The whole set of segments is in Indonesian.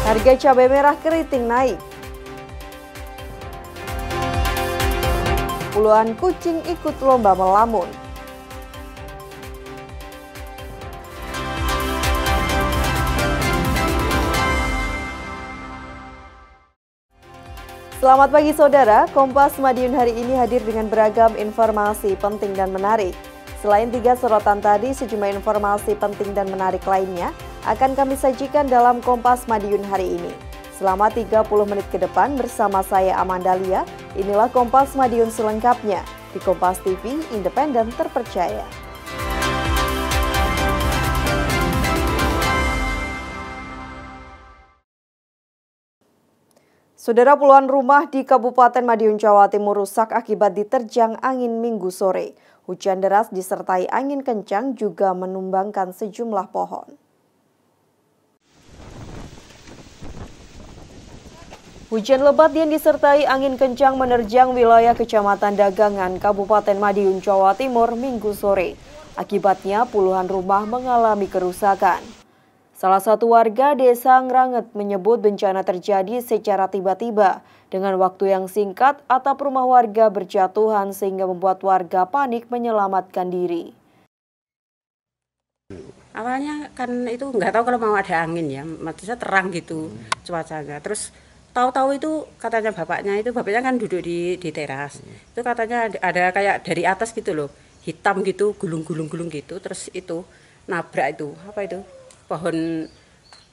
Harga cabai merah keriting naik. Puluhan kucing ikut lomba melamun. Selamat pagi saudara, Kompas Madiun hari ini hadir dengan beragam informasi penting dan menarik. Selain 3 sorotan tadi, sejumlah informasi penting dan menarik lainnya akan kami sajikan dalam Kompas Madiun hari ini. Selama 30 menit ke depan bersama saya Amanda Lia, inilah Kompas Madiun selengkapnya di Kompas TV, independen terpercaya. Saudara, puluhan rumah di Kabupaten Madiun, Jawa Timur rusak akibat diterjang angin Minggu sore. Hujan deras disertai angin kencang juga menumbangkan sejumlah pohon. Hujan lebat yang disertai angin kencang menerjang wilayah Kecamatan Dagangan, Kabupaten Madiun, Jawa Timur Minggu sore. Akibatnya puluhan rumah mengalami kerusakan. Salah satu warga desa Ngranget menyebut bencana terjadi secara tiba-tiba. Dengan waktu yang singkat, atap rumah warga berjatuhan sehingga membuat warga panik menyelamatkan diri. Awalnya kan itu nggak tahu kalau mau ada angin ya, maksudnya terang gitu cuacanya. Terus tahu-tahu itu katanya bapaknya kan duduk di teras. Itu katanya ada kayak dari atas gitu loh, hitam gitu, gulung-gulung gitu. Terus itu nabrak itu, apa itu? Pohon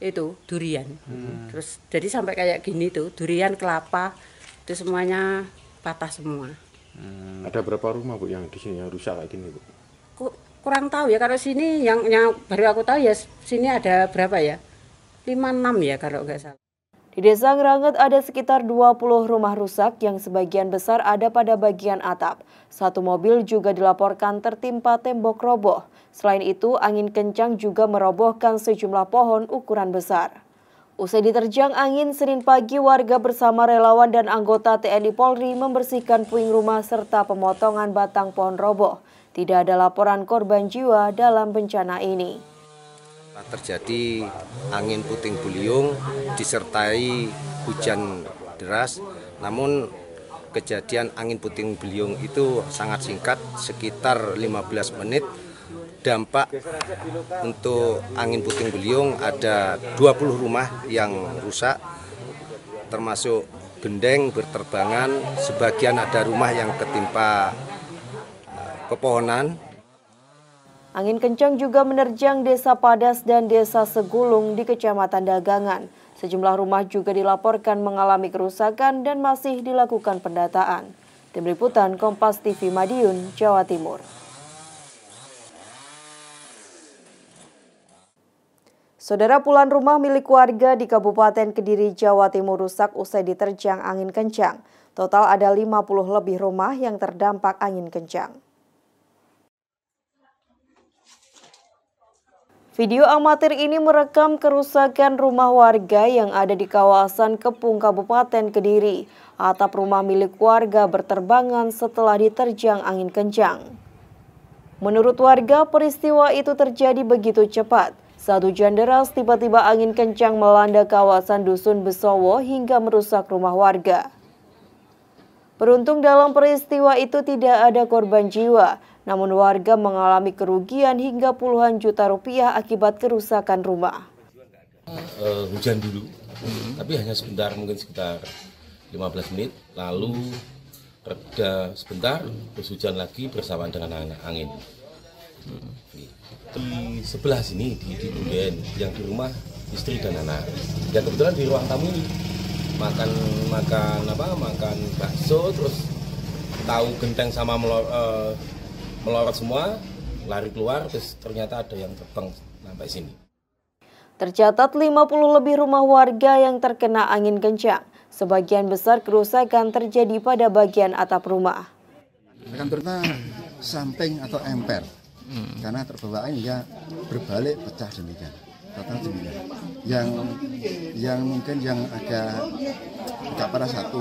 itu durian. Terus jadi sampai kayak gini tuh, durian, kelapa itu semuanya patah semua. Ada berapa rumah Bu yang di sini yang rusak kayak gini Bu? Kurang tahu ya, kalau sini yang baru aku tahu ya sini ada berapa ya? 5-6 ya kalau nggak salah. Di Desa Ngranget ada sekitar 20 rumah rusak yang sebagian besar ada pada bagian atap. Satu mobil juga dilaporkan tertimpa tembok roboh. Selain itu, angin kencang juga merobohkan sejumlah pohon ukuran besar. Usai diterjang angin, Senin pagi warga bersama relawan dan anggota TNI Polri membersihkan puing rumah serta pemotongan batang pohon roboh. Tidak ada laporan korban jiwa dalam bencana ini. Terjadi angin puting beliung disertai hujan deras, namun kejadian angin puting beliung itu sangat singkat, sekitar 15 menit. Dampak untuk angin puting beliung ada 20 rumah yang rusak, termasuk gendeng berterbangan, sebagian ada rumah yang ketimpa pepohonan. Angin kencang juga menerjang Desa Padas dan Desa Segulung di Kecamatan Dagangan. Sejumlah rumah juga dilaporkan mengalami kerusakan dan masih dilakukan pendataan. Tim Liputan Kompas TV Madiun, Jawa Timur. Saudara, puluhan rumah milik warga di Kabupaten Kediri, Jawa Timur rusak usai diterjang angin kencang. Total ada 50 lebih rumah yang terdampak angin kencang. Video amatir ini merekam kerusakan rumah warga yang ada di kawasan Kepung, Kabupaten Kediri. Atap rumah milik warga berterbangan setelah diterjang angin kencang. Menurut warga, peristiwa itu terjadi begitu cepat. Saat hujan deras, tiba-tiba angin kencang melanda kawasan Dusun Besowo hingga merusak rumah warga. Beruntung dalam peristiwa itu tidak ada korban jiwa. Namun warga mengalami kerugian hingga puluhan juta rupiah akibat kerusakan rumah. Hujan dulu, tapi hanya sebentar, mungkin sekitar 15 menit, lalu reda sebentar, terus hujan lagi bersamaan dengan angin. Di sebelah sini, di Bunden, yang di rumah istri dan anak. Ya kebetulan di ruang tamu ini makan bakso, terus tahu genteng sama melorot semua, lari keluar, terus ternyata ada yang terbang sampai sini. Tercatat 50 lebih rumah warga yang terkena angin kencang. Sebagian besar kerusakan terjadi pada bagian atap rumah. Kantornya samping atau emper, karena terbawa angin ya berbalik pecah demikian. Total demikian. Yang mungkin yang agak parah satu,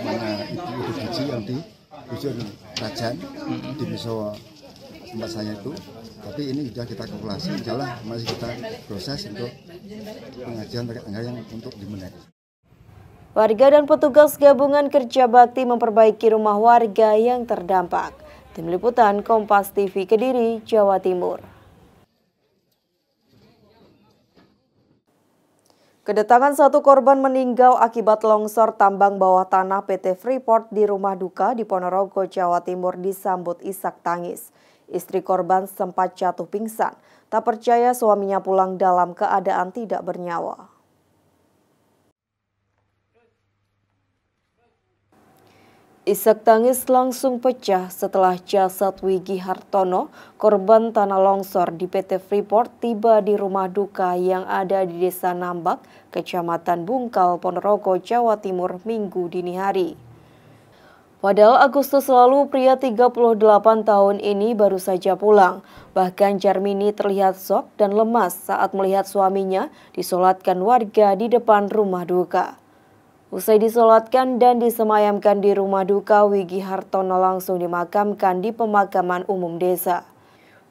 mana ibu biji yang di Dusun Rajan di Besowo tempat saya itu, tapi ini sudah kita kalkulasi, insya Allah masih kita proses untuk pengajian terkait dengan yang untuk dimenet. Warga dan petugas gabungan kerja bakti memperbaiki rumah warga yang terdampak. Tim Liputan Kompas TV Kediri, Jawa Timur. Kedatangan satu korban meninggal akibat longsor tambang bawah tanah PT Freeport di rumah duka di Ponorogo, Jawa Timur disambut isak tangis. Istri korban sempat jatuh pingsan, tak percaya suaminya pulang dalam keadaan tidak bernyawa. Isak tangis langsung pecah setelah jasad Wigi Hartono, korban tanah longsor di PT Freeport, tiba di rumah duka yang ada di Desa Nambak, Kecamatan Bungkal, Ponorogo, Jawa Timur, Minggu dini hari. Padahal Agustus lalu pria 38 tahun ini baru saja pulang. Bahkan Jarmini terlihat shock dan lemas saat melihat suaminya disolatkan warga di depan rumah duka. Usai disolatkan dan disemayamkan di rumah duka, Wigi Hartono langsung dimakamkan di pemakaman umum desa.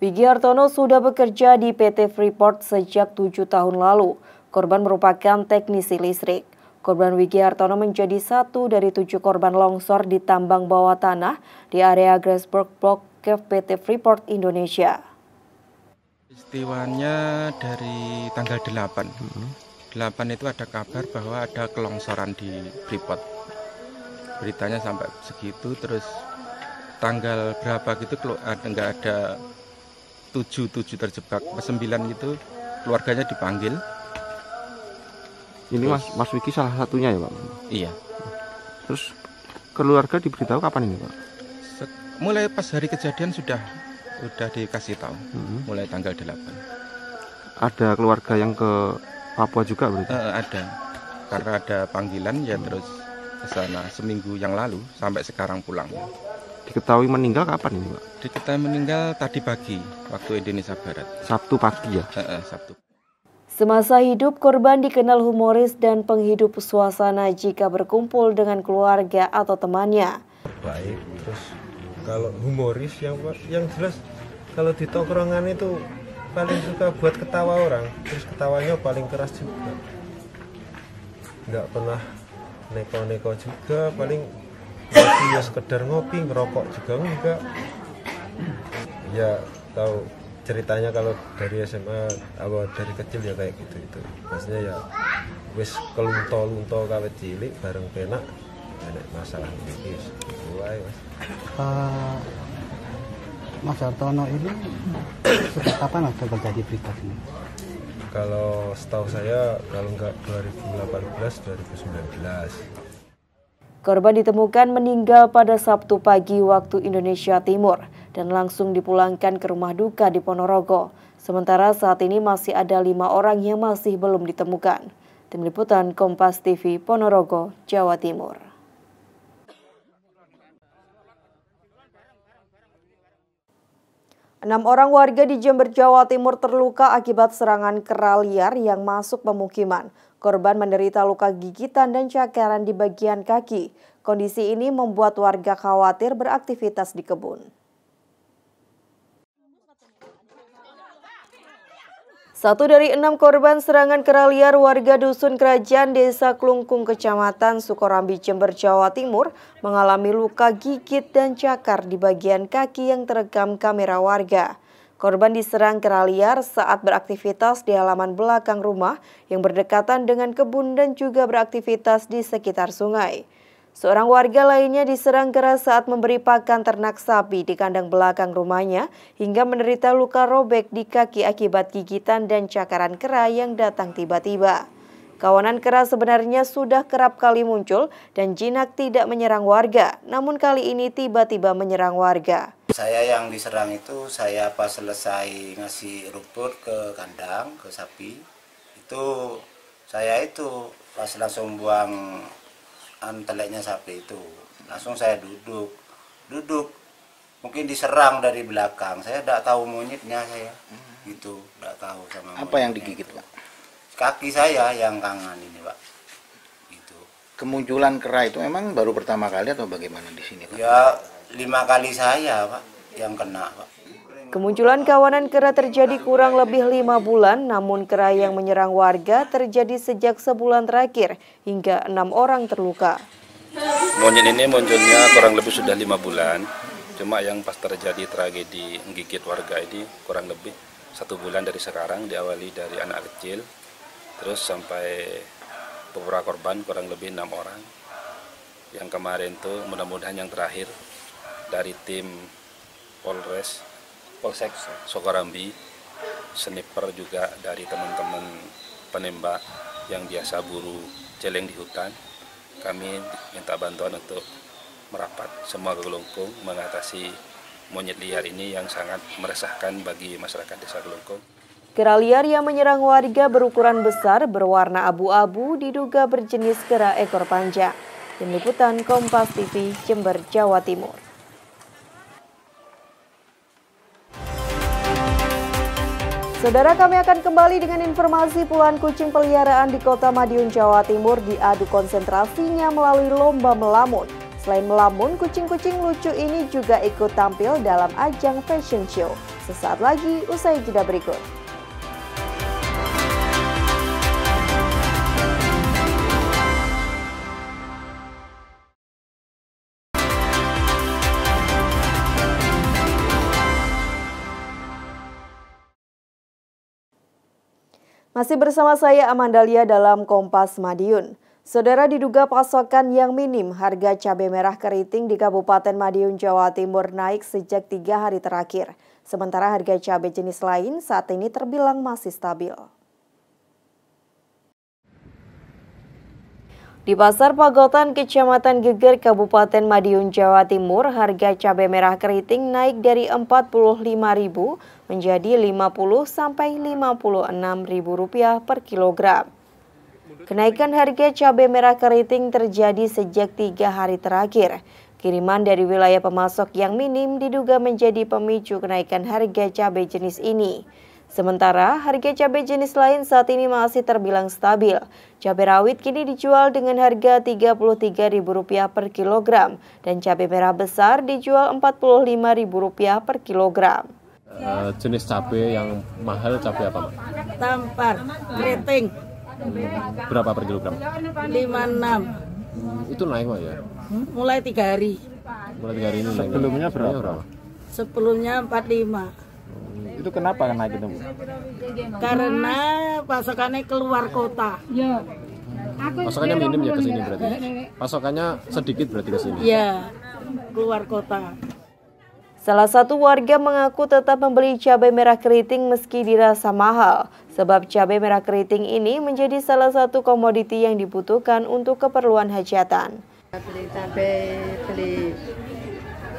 Wigi Hartono sudah bekerja di PT Freeport sejak 7 tahun lalu. Korban merupakan teknisi listrik. Korban Wigi Hartono menjadi satu dari 7 korban longsor di tambang bawah tanah di area Grasberg Block Cave PT Freeport Indonesia. Peristiwanya dari tanggal 8 itu ada kabar bahwa ada kelongsoran di Freeport. Beritanya sampai segitu, terus tanggal berapa gitu nggak ada 7 terjebak. Pas 9 itu keluarganya dipanggil. Ini Mas Wiki salah satunya ya Pak? Iya. Terus keluarga diberitahu kapan ini Pak? Mulai pas hari kejadian sudah dikasih tahu. Mulai tanggal 8. Ada keluarga yang ke Papua juga berarti? Ada, karena ada panggilan ya terus ke sana seminggu yang lalu sampai sekarang pulang. Diketahui meninggal kapan ini Pak? Diketahui meninggal tadi pagi waktu Indonesia Barat. Sabtu pagi ya? Sabtu. Semasa hidup, korban dikenal humoris dan penghidup suasana jika berkumpul dengan keluarga atau temannya. Baik, terus kalau humoris yang jelas kalau di tongkrongan itu paling suka buat ketawa orang, terus ketawanya paling keras juga. Nggak pernah neko-neko juga, paling ngopi ya sekedar ngopi, ngerokok juga enggak. Ya tahu ceritanya kalau dari SMA awal dari kecil ya kayak gitu itu. Maksudnya ya wis kelunto-lunto kawit cilik bareng penak enek masalah iki gitu wae Mas. Mas Hartono ini sejak kapan bekerja di Freeport ini? Kalau setahu saya, kalau nggak 2018, 2019. Korban ditemukan meninggal pada Sabtu pagi waktu Indonesia Timur dan langsung dipulangkan ke rumah duka di Ponorogo. Sementara saat ini masih ada 5 orang yang masih belum ditemukan. Tim Liputan Kompas TV Ponorogo, Jawa Timur. Enam orang warga di Jember, Jawa Timur terluka akibat serangan kera liar yang masuk pemukiman. Korban menderita luka gigitan dan cakaran di bagian kaki. Kondisi ini membuat warga khawatir beraktivitas di kebun. Satu dari 6 korban serangan kera liar warga Dusun Kerajaan Desa Klungkung, Kecamatan Sukorambi, Jember, Jawa Timur mengalami luka gigit dan cakar di bagian kaki yang terekam kamera warga. Korban diserang kera liar saat beraktivitas di halaman belakang rumah yang berdekatan dengan kebun dan juga beraktivitas di sekitar sungai. Seorang warga lainnya diserang kera saat memberi pakan ternak sapi di kandang belakang rumahnya hingga menderita luka robek di kaki akibat gigitan dan cakaran kera yang datang tiba-tiba. Kawanan kera sebenarnya sudah kerap kali muncul dan jinak tidak menyerang warga, namun kali ini tiba-tiba menyerang warga. Saya yang diserang itu saya pas selesai ngasih rumput ke kandang, ke sapi, itu saya itu pas langsung buang teleknya sapi itu langsung saya duduk mungkin diserang dari belakang, saya tidak tahu monyetnya, saya gitu tidak tahu sama apa yang digigit Pak? Kaki saya yang kanan ini Pak. Gitu. Kemunculan kera itu memang baru pertama kali atau bagaimana di sini Pak? Ya 5 kali saya Pak yang kena Pak. Kemunculan kawanan kera terjadi kurang lebih 5 bulan, namun kera yang menyerang warga terjadi sejak sebulan terakhir hingga 6 orang terluka. Monyet ini munculnya kurang lebih sudah 5 bulan, cuma yang pas terjadi tragedi menggigit warga ini kurang lebih 1 bulan dari sekarang, diawali dari anak kecil, terus sampai beberapa korban kurang lebih 6 orang. Yang kemarin tuh mudah-mudahan yang terakhir dari tim Polsek Sokarambi, sniper juga dari teman-teman penembak yang biasa buru celeng di hutan. Kami minta bantuan untuk merapat semua ke Gelungkung mengatasi monyet liar ini yang sangat meresahkan bagi masyarakat Desa Gelungkung. Kera liar yang menyerang warga berukuran besar berwarna abu-abu diduga berjenis kera ekor panjang. Tim Liputan Kompas TV, Jember, Jawa Timur. Saudara, kami akan kembali dengan informasi puluhan kucing peliharaan di Kota Madiun, Jawa Timur diadu konsentrasinya melalui lomba melamun. Selain melamun, kucing-kucing lucu ini juga ikut tampil dalam ajang fashion show. Sesaat lagi, usai jeda berikut. Masih bersama saya Amandalia dalam Kompas Madiun. Saudara, diduga pasokan yang minim, harga cabai merah keriting di Kabupaten Madiun, Jawa Timur naik sejak 3 hari terakhir. Sementara harga cabai jenis lain saat ini terbilang masih stabil. Di Pasar Pagotan, Kecamatan Geger, Kabupaten Madiun, Jawa Timur, harga cabai merah keriting naik dari Rp45.000 menjadi Rp50.000 per kilogram. Kenaikan harga cabai merah keriting terjadi sejak 3 hari terakhir. Kiriman dari wilayah pemasok yang minim diduga menjadi pemicu kenaikan harga cabai jenis ini. Sementara harga cabai jenis lain saat ini masih terbilang stabil. Cabai rawit kini dijual dengan harga Rp33.000 per kilogram dan cabai merah besar dijual Rp45.000 per kilogram. Jenis cabai yang mahal cabai apa, Mbak? Tampar, keriting. Berapa per kilogram? 56. Itu naik, Mbak, ya? Mulai 3 hari. Mulai 3 hari ini naik. Sebelumnya berapa? Sebelumnya 45. Itu kenapa naik itu, Bu? Karena pasokannya keluar kota. Pasokannya minim ya ke sini berarti? Pasokannya sedikit berarti ke sini? Iya, keluar kota. Salah satu warga mengaku tetap membeli cabai merah keriting meski dirasa mahal, sebab cabai merah keriting ini menjadi salah satu komoditi yang dibutuhkan untuk keperluan hajatan. Beli cabai, beli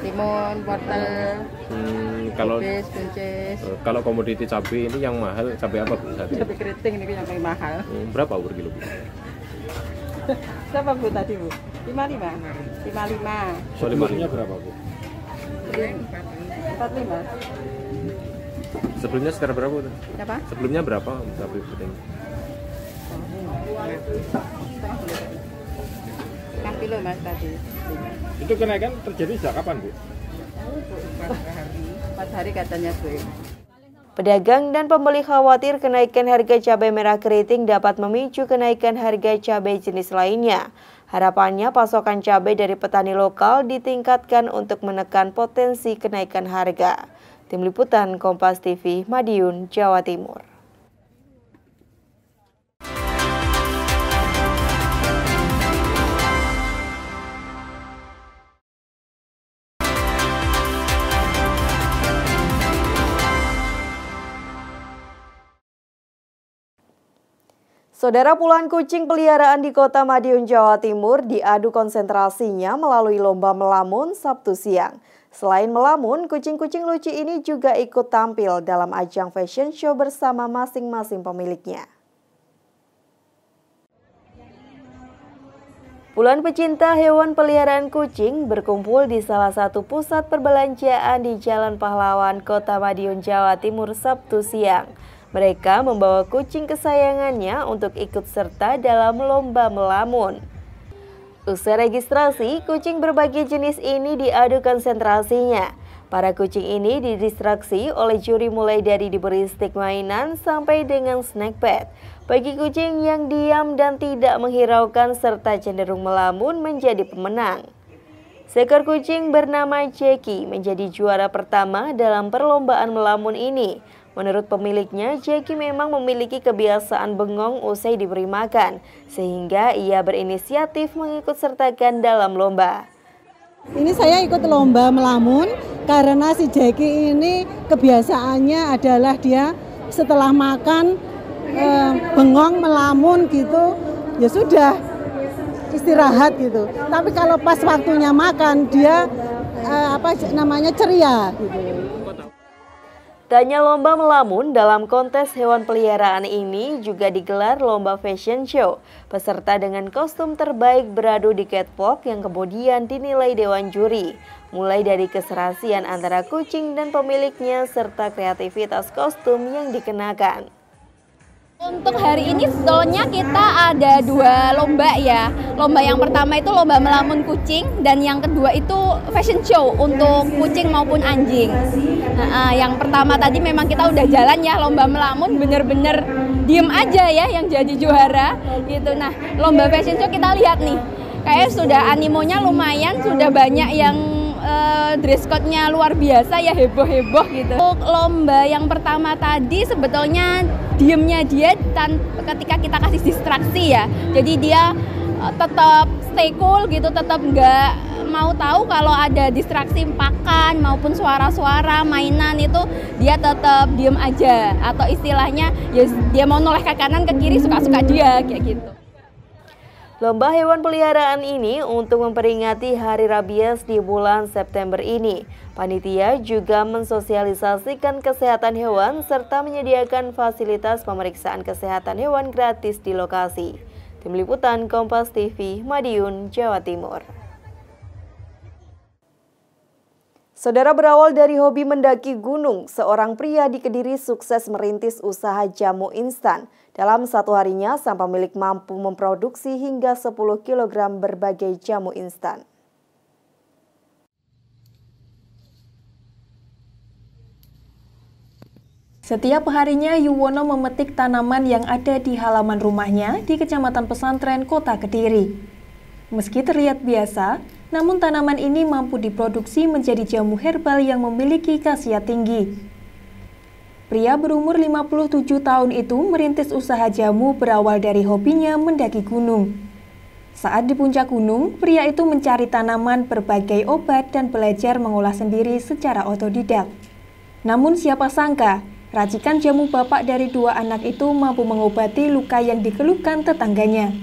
limun, wortel, buncis. Kalau komoditi cabai ini yang mahal cabai apa, Bu? Cabai keriting ini yang paling mahal. Berapa per kilo, Bu? Berapa, Bu, tadi, Bu? 55. Sebelumnya berapa, Bu? 45. Sebelumnya sekarang berapa, Bu? Apa? Sebelumnya berapa cabai keriting? 5 kilo, Mas, tadi. Itu kenaikan terjadi sejak kapan, Bu? 4 hari katanya, Bu. Pedagang dan pembeli khawatir kenaikan harga cabai merah keriting dapat memicu kenaikan harga cabai jenis lainnya. Harapannya pasokan cabai dari petani lokal ditingkatkan untuk menekan potensi kenaikan harga. Tim Liputan Kompas TV, Madiun, Jawa Timur. Saudara, puluhan kucing peliharaan di Kota Madiun, Jawa Timur diadu konsentrasinya melalui lomba melamun Sabtu siang. Selain melamun, kucing-kucing lucu ini juga ikut tampil dalam ajang fashion show bersama masing-masing pemiliknya. Puluhan pecinta hewan peliharaan kucing berkumpul di salah satu pusat perbelanjaan di Jalan Pahlawan, Kota Madiun, Jawa Timur Sabtu siang. Mereka membawa kucing kesayangannya untuk ikut serta dalam lomba melamun. Usai registrasi, kucing berbagai jenis ini diadu konsentrasinya. Para kucing ini didistraksi oleh juri mulai dari diberi stik mainan sampai dengan snack pad. Bagi kucing yang diam dan tidak menghiraukan serta cenderung melamun menjadi pemenang. Seekor kucing bernama Jackie menjadi juara pertama dalam perlombaan melamun ini. Menurut pemiliknya, Jackie memang memiliki kebiasaan bengong usai diberi makan, sehingga ia berinisiatif mengikut sertakan dalam lomba. Ini saya ikut lomba melamun karena si Jackie ini kebiasaannya adalah dia setelah makan bengong melamun gitu, ya sudah istirahat gitu. Tapi kalau pas waktunya makan dia ceria gitu. Tanya lomba melamun dalam kontes hewan peliharaan ini juga digelar lomba fashion show. Peserta dengan kostum terbaik beradu di catwalk yang kemudian dinilai dewan juri. Mulai dari keserasian antara kucing dan pemiliknya serta kreativitas kostum yang dikenakan. Untuk hari ini sebetulnya kita ada 2 lomba ya. Lomba yang pertama itu lomba melamun kucing dan yang kedua itu fashion show untuk kucing maupun anjing. Yang pertama tadi memang kita udah jalan ya lomba melamun, bener-bener diem aja ya yang jadi juara gitu. Nah lomba fashion show kita lihat nih, kayak sudah animonya lumayan, sudah banyak yang dress code-nya luar biasa ya, heboh-heboh gitu. Untuk lomba yang pertama tadi sebetulnya diemnya dia ketika kita kasih distraksi ya. Jadi dia tetap stay cool gitu, tetap nggak mau tahu kalau ada distraksi pakan maupun suara-suara mainan itu dia tetap diem aja. Atau istilahnya ya dia mau noleh ke kanan ke kiri suka-suka dia kayak gitu. Lomba hewan peliharaan ini untuk memperingati Hari Rabies di bulan September ini. Panitia juga mensosialisasikan kesehatan hewan serta menyediakan fasilitas pemeriksaan kesehatan hewan gratis di lokasi. Tim Liputan Kompas TV, Madiun, Jawa Timur. Saudara, berawal dari hobi mendaki gunung, seorang pria di Kediri sukses merintis usaha jamu instan. Dalam satu harinya, sang pemilik mampu memproduksi hingga 10 kg berbagai jamu instan. Setiap harinya Yuwono memetik tanaman yang ada di halaman rumahnya di Kecamatan Pesantren, Kota Kediri. Meski terlihat biasa, namun tanaman ini mampu diproduksi menjadi jamu herbal yang memiliki khasiat tinggi. Pria berumur 57 tahun itu merintis usaha jamu berawal dari hobinya mendaki gunung. Saat di puncak gunung, pria itu mencari tanaman, berbagai obat, dan belajar mengolah sendiri secara otodidak. Namun siapa sangka, racikan jamu bapak dari 2 anak itu mampu mengobati luka yang dikeluhkan tetangganya.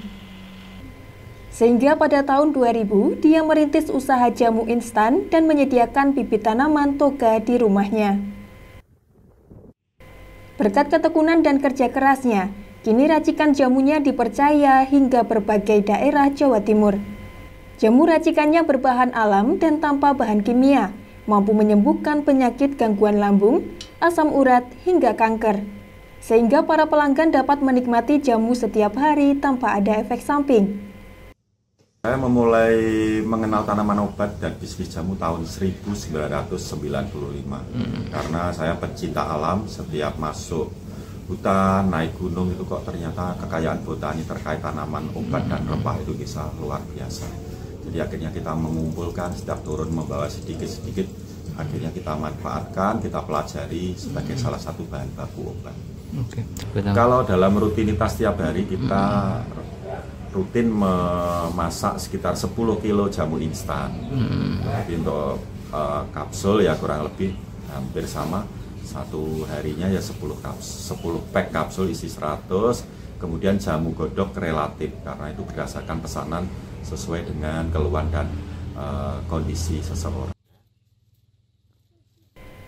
Sehingga pada tahun 2000, dia merintis usaha jamu instan dan menyediakan bibit tanaman toga di rumahnya. Berkat ketekunan dan kerja kerasnya, kini racikan jamunya dipercaya hingga berbagai daerah Jawa Timur. Jamu racikannya berbahan alam dan tanpa bahan kimia, mampu menyembuhkan penyakit gangguan lambung, asam urat, hingga kanker. Sehingga para pelanggan dapat menikmati jamu setiap hari tanpa ada efek samping. Saya memulai mengenal tanaman obat dan bisnis jamu tahun 1995 karena saya pecinta alam. Setiap masuk hutan, naik gunung itu kok ternyata kekayaan botani terkait tanaman obat dan rempah itu bisa luar biasa. Jadi akhirnya kita mengumpulkan, setiap turun membawa sedikit-sedikit, akhirnya kita manfaatkan, kita pelajari sebagai salah satu bahan baku obat. Kalau dalam rutinitas tiap hari kita rutin memasak sekitar 10 kilo jamu instan. Jadi untuk kapsul ya kurang lebih hampir sama, satu harinya ya 10 pack kapsul isi 100, kemudian jamu godok relatif karena itu berdasarkan pesanan sesuai dengan keluhan dan kondisi seseorang.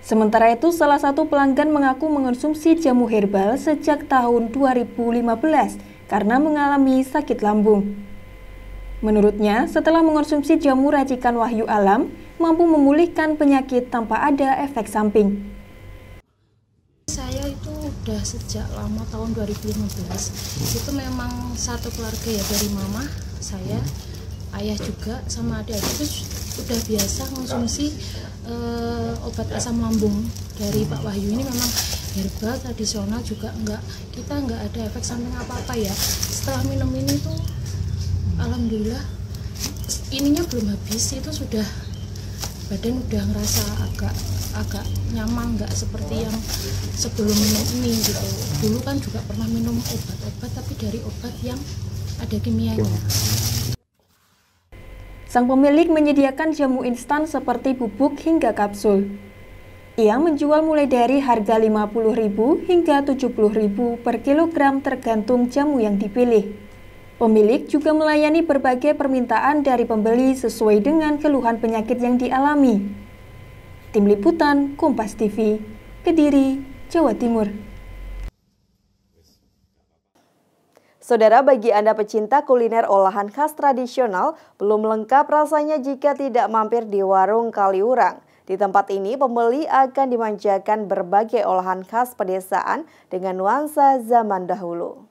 Sementara itu, salah satu pelanggan mengaku mengonsumsi jamu herbal sejak tahun 2015 karena mengalami sakit lambung. Menurutnya, setelah mengonsumsi jamu racikan Wahyu Alam, mampu memulihkan penyakit tanpa ada efek samping. Saya itu udah sejak lama tahun 2015. Itu memang satu keluarga ya, dari mama, saya, ayah juga, sama adik itu udah biasa konsumsi obat asam lambung dari Pak Wahyu. Ini memang herbal tradisional juga, kita nggak ada efek samping apa-apa ya. Setelah minum ini tuh alhamdulillah ininya belum habis, itu sudah badan udah ngerasa agak nyaman, nggak seperti yang sebelum minum ini gitu. Dulu kan juga pernah minum obat-obat tapi dari obat yang ada kimianya. Sang pemilik menyediakan jamu instan seperti bubuk hingga kapsul. Ia menjual mulai dari harga Rp50.000 hingga Rp70.000 per kilogram tergantung jamu yang dipilih. Pemilik juga melayani berbagai permintaan dari pembeli sesuai dengan keluhan penyakit yang dialami. Tim Liputan Kompas TV, Kediri, Jawa Timur. Saudara, bagi Anda pecinta kuliner olahan khas tradisional, belum lengkap rasanya jika tidak mampir di warung Kaliurang. Di tempat ini, pembeli akan dimanjakan berbagai olahan khas pedesaan dengan nuansa zaman dahulu.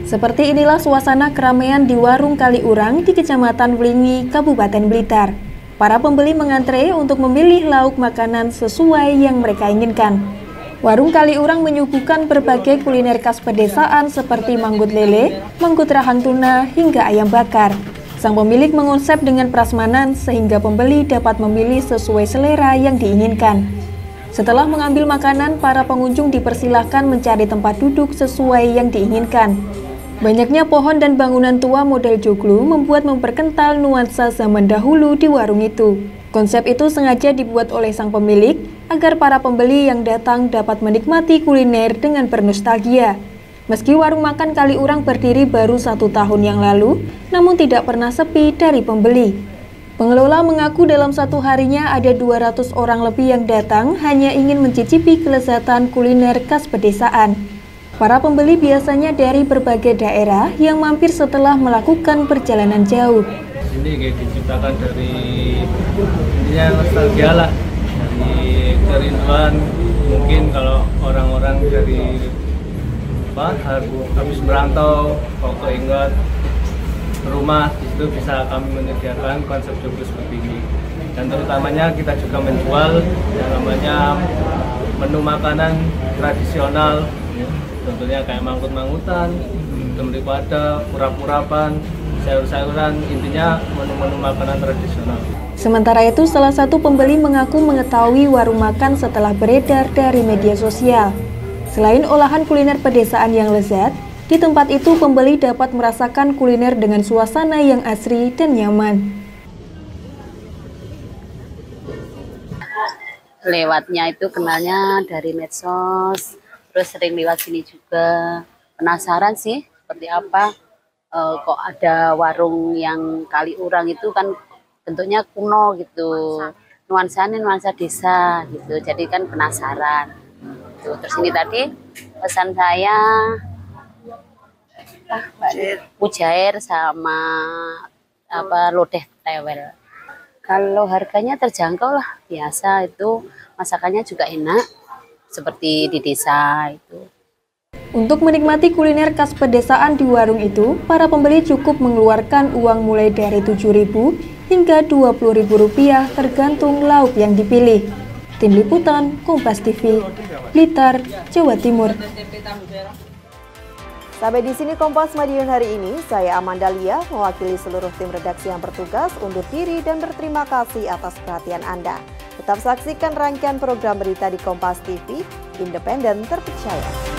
Seperti inilah suasana keramaian di warung Kaliurang di Kecamatan Wlingi, Kabupaten Blitar. Para pembeli mengantre untuk memilih lauk makanan sesuai yang mereka inginkan. Warung Kaliurang menyuguhkan berbagai kuliner khas pedesaan seperti manggut lele, manggut rahang tuna, hingga ayam bakar. Sang pemilik mengonsep dengan prasmanan sehingga pembeli dapat memilih sesuai selera yang diinginkan. Setelah mengambil makanan, para pengunjung dipersilahkan mencari tempat duduk sesuai yang diinginkan. Banyaknya pohon dan bangunan tua model joglo membuat memperkental nuansa zaman dahulu di warung itu. Konsep itu sengaja dibuat oleh sang pemilik agar para pembeli yang datang dapat menikmati kuliner dengan bernostalgia. Meski warung makan Kaliurang berdiri baru 1 tahun yang lalu, namun tidak pernah sepi dari pembeli. Pengelola mengaku dalam satu harinya ada 200 orang lebih yang datang hanya ingin mencicipi kelezatan kuliner khas pedesaan. Para pembeli biasanya dari berbagai daerah yang mampir setelah melakukan perjalanan jauh. Ini kayak diciptakan dari intinya nostalgia lah, dari kerinduan. Mungkin kalau orang-orang dari habis merantau kok keinget rumah, itu bisa kami menyediakan konsep joglo seperti ini. Dan terutamanya kita juga menjual yang namanya menu makanan tradisional, tentunya kayak mangkut-mangkutan, temri pada, urap-urapan, sayur-sayuran, intinya menu-menu makanan tradisional. Sementara itu, salah satu pembeli mengaku mengetahui warung makan setelah beredar dari media sosial. Selain olahan kuliner pedesaan yang lezat, di tempat itu pembeli dapat merasakan kuliner dengan suasana yang asri dan nyaman. Lewatnya itu kenalnya dari medsos, terus sering lewat sini juga. Penasaran sih seperti apa. Kok ada warung yang Kaliurang itu kan bentuknya kuno gitu, nuansanya nuansa desa gitu, jadi kan penasaran. Terus ini tadi pesan saya pujair sama lodeh tewel. Kalau harganya terjangkau lah, biasa itu, masakannya juga enak seperti di desa itu. Untuk menikmati kuliner khas pedesaan di warung itu, para pembeli cukup mengeluarkan uang mulai dari Rp7.000 hingga Rp20.000 tergantung lauk yang dipilih. Tim Liputan Kompas TV, Blitar, Jawa Timur. Sampai di sini Kompas Madiun hari ini. Saya Amanda Lia, mewakili seluruh tim redaksi yang bertugas undur diri dan berterima kasih atas perhatian Anda. Tetap saksikan rangkaian program berita di Kompas TV, independen terpercaya.